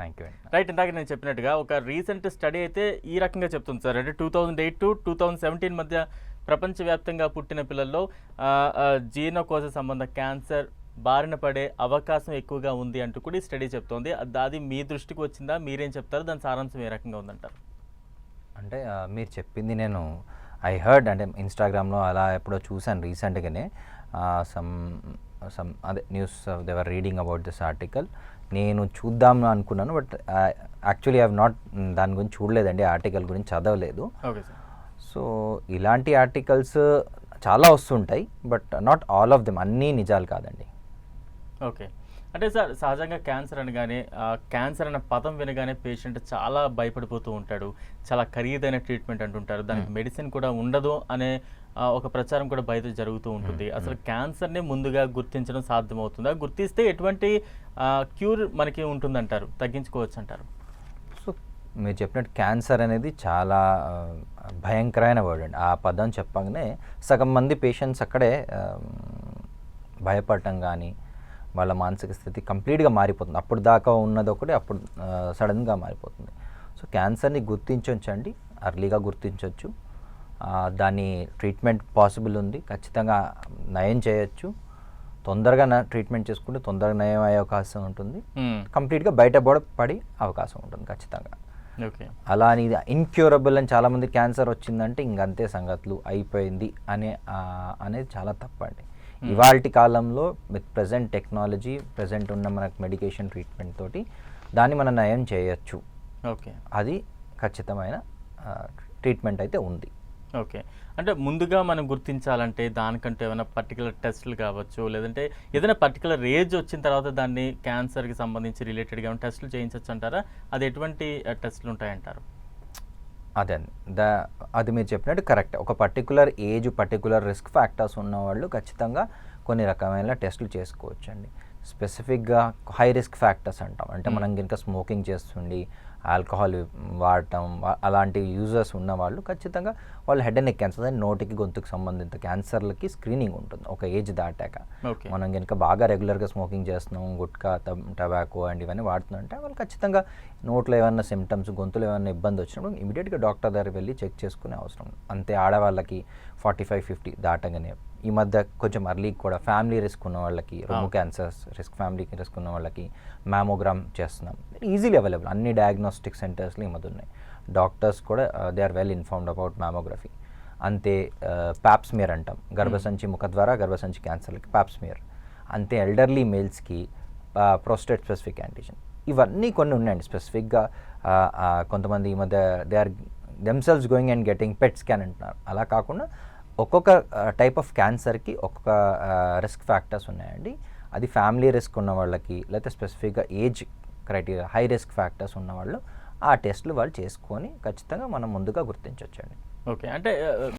Thank you అండి. Right, ఇందాక నేను చెప్పినట్టుగా ఒక రీసెంట్ స్టడీ అయితే ఈ రకంగా చెప్తుంది సార్. అంటే 2008 టు 2017 మధ్య ప్రపంచవ్యాప్తంగా పుట్టిన పిల్లల్లో జీర్ణకోశ సంబంధ క్యాన్సర్ బారిన పడే అవకాశం ఎక్కువగా ఉంది అంటూ కూడా ఈ స్టడీ చెప్తోంది. అది మీ దృష్టికి వచ్చిందా? మీరేం చెప్తారు? దాని సారాంశం ఏ రకంగా ఉందంటారు? అంటే మీరు చెప్పింది నేను ఐ హర్డ్, అంటే ఇన్స్టాగ్రామ్లో అలా ఎప్పుడో చూశాను రీసెంట్గానే. సమ్ అదే news they were reading about this article. నేను చూద్దాం అనుకున్నాను, but actually I have not దాని గురించి చూడలేదండి, ఆర్టికల్ గురించి చదవలేదు. Okay sir. సో ఇలాంటి ఆర్టికల్స్ చాలా వస్తుంటాయి, but not all of them, అన్నీ నిజాలు కాదండి. ఓకే. అంటే సార్, సహజంగా క్యాన్సర్ అనగానే క్యాన్సర్ అనే పదం వినగానే పేషెంట్ చాలా భయపడిపోతూ ఉంటాడు. చాలా ఖరీదైన ట్రీట్మెంట్ అంటుంటారు, దానికి మెడిసిన్ కూడా ఉండదు అనే ఒక ప్రచారం కూడా బయట జరుగుతూ ఉంటుంది. అసలు క్యాన్సర్ని ముందుగా గుర్తించడం సాధ్యమవుతుందా? గుర్తిస్తే ఎటువంటి క్యూర్ మనకి ఉంటుందంటారు, తగ్గించుకోవచ్చు అంటారు? సో మీరు చెప్పినట్టు క్యాన్సర్ అనేది చాలా భయంకరమైన వర్డ్ అండి. ఆ పదం చెప్పగానే సగం మంది పేషెంట్స్ అక్కడే భయపడటం కానీ, వాళ్ళ మానసిక స్థితి కంప్లీట్గా మారిపోతుంది. అప్పుడు దాకా ఉన్నది ఒకటి, అప్పుడు సడన్గా మారిపోతుంది. సో క్యాన్సర్ని గుర్తించవచ్చండి, అర్లీగా గుర్తించవచ్చు. దాని ట్రీట్మెంట్ పాసిబుల్ ఉంది, ఖచ్చితంగా నయం చేయొచ్చు. తొందరగా ట్రీట్మెంట్ చేసుకుంటే తొందరగా నయం అయ్యే అవకాశం ఉంటుంది, కంప్లీట్గా బయటపడే అవకాశం ఉంటుంది ఖచ్చితంగా. ఓకే. అలా అని ఇది ఇన్క్యూరబుల్ అని చాలామంది క్యాన్సర్ వచ్చిందంటే ఇంకంతే సంగతులు అయిపోయింది అనేది చాలా తప్పండి. ఇవాల్టి కాలంలో విత్ ప్రజెంట్ టెక్నాలజీ, ప్రజెంట్ ఉన్న మనకు మెడికేషన్ ట్రీట్మెంట్ తోటి దాన్ని మనం నయం చేయొచ్చు. ఓకే. అది ఖచ్చితమైన ట్రీట్మెంట్ అయితే ఉంది. ఓకే. అంటే ముందుగా మనం గుర్తించాలంటే దానికంటే ఏమైనా పర్టికులర్ టెస్టులు కావచ్చు, లేదంటే ఏదైనా పర్టికులర్ ఏజ్ వచ్చిన తర్వాత దాన్ని క్యాన్సర్కి సంబంధించి రిలేటెడ్గా ఏమైనా టెస్టులు చేయించవచ్చు అంటారా? అది ఎటువంటి టెస్టులు ఉంటాయంటారు? అదే అది మీరు చెప్పినట్టు కరెక్ట్. ఒక particular age, particular risk factors ఉన్నవాళ్ళు ఖచ్చితంగా కొన్ని రకమైన టెస్టులు చేసుకోవచ్చండి. స్పెసిఫిక్గా హై రిస్క్ ఫ్యాక్టర్స్ అంటాం, అంటే మనం కనుక స్మోకింగ్ చేస్తుండి, ఆల్కహాల్ వాడటం, అలాంటి యూజర్స్ ఉన్నవాళ్ళు ఖచ్చితంగా వాళ్ళు హెడ్ అండ్ నెక్ క్యాన్సర్, నోటికి గొంతుకు సంబంధిత క్యాన్సర్లకి స్క్రీనింగ్ ఉంటుంది ఒక ఏజ్ దాటాక. మనం కనుక బాగా రెగ్యులర్గా స్మోకింగ్ చేస్తున్నాం, గుట్కా, టొబాకో అండ్ ఇవన్నీ వాడుతున్నామంటే వాళ్ళు ఖచ్చితంగా నోట్లో ఏమైనా సిమ్టమ్స్, గొంతులో ఏమైనా ఇబ్బంది వచ్చినప్పుడు ఇమీడియట్గా డాక్టర్ దగ్గర వెళ్ళి చెక్ చేసుకునే అవసరం. అంతే ఆడవాళ్ళకి 45-50 దాటగానే, ఈ మధ్య కొంచెం అర్లీ కూడా ఫ్యామిలీ రిస్క్ ఉన్న వాళ్ళకి, రొమ్ము క్యాన్సర్స్ రిస్క్, ఫ్యామిలీ రిస్క్ ఉన్న వాళ్ళకి మ్యామోగ్రామ్ చేస్తున్నాం. ఈజీలీ అవైలబుల్ అన్ని డయాగ్నోస్టిక్ సెంటర్స్లో ఈ మధ్య ఉన్నాయి. డాక్టర్స్ కూడా they are well informed about mammography. అంతే ప్యాప్స్మియర్ అంటాం, గర్భసంచి ముఖద్వారా గర్భసంచి క్యాన్సర్లకి ప్యాప్స్మియర్. అంతే ఎల్డర్లీ మేల్స్కి ప్రోస్టేట్ స్పెసిఫిక్ యాంటిజెన్. ఇవన్నీ కొన్ని ఉన్నాయండి స్పెసిఫిక్గా. కొంతమంది ఈ మధ్య they are themselves going and getting PET scan అంటున్నారు. అలా కాకుండా ఒక్కొక్క టైప్ ఆఫ్ క్యాన్సర్కి ఒక్కొక్క రిస్క్ ఫ్యాక్టర్స్ ఉన్నాయండి. అది ఫ్యామిలీ రిస్క్ ఉన్న వాళ్ళకి, లేకపోతే స్పెసిఫిక్గా age criteria high risk factors ఉన్నవాళ్ళు ఆ టెస్టులు వాళ్ళు చేసుకొని ఖచ్చితంగా మనం ముందుగా గుర్తించవచ్చండి. ఓకే. అంటే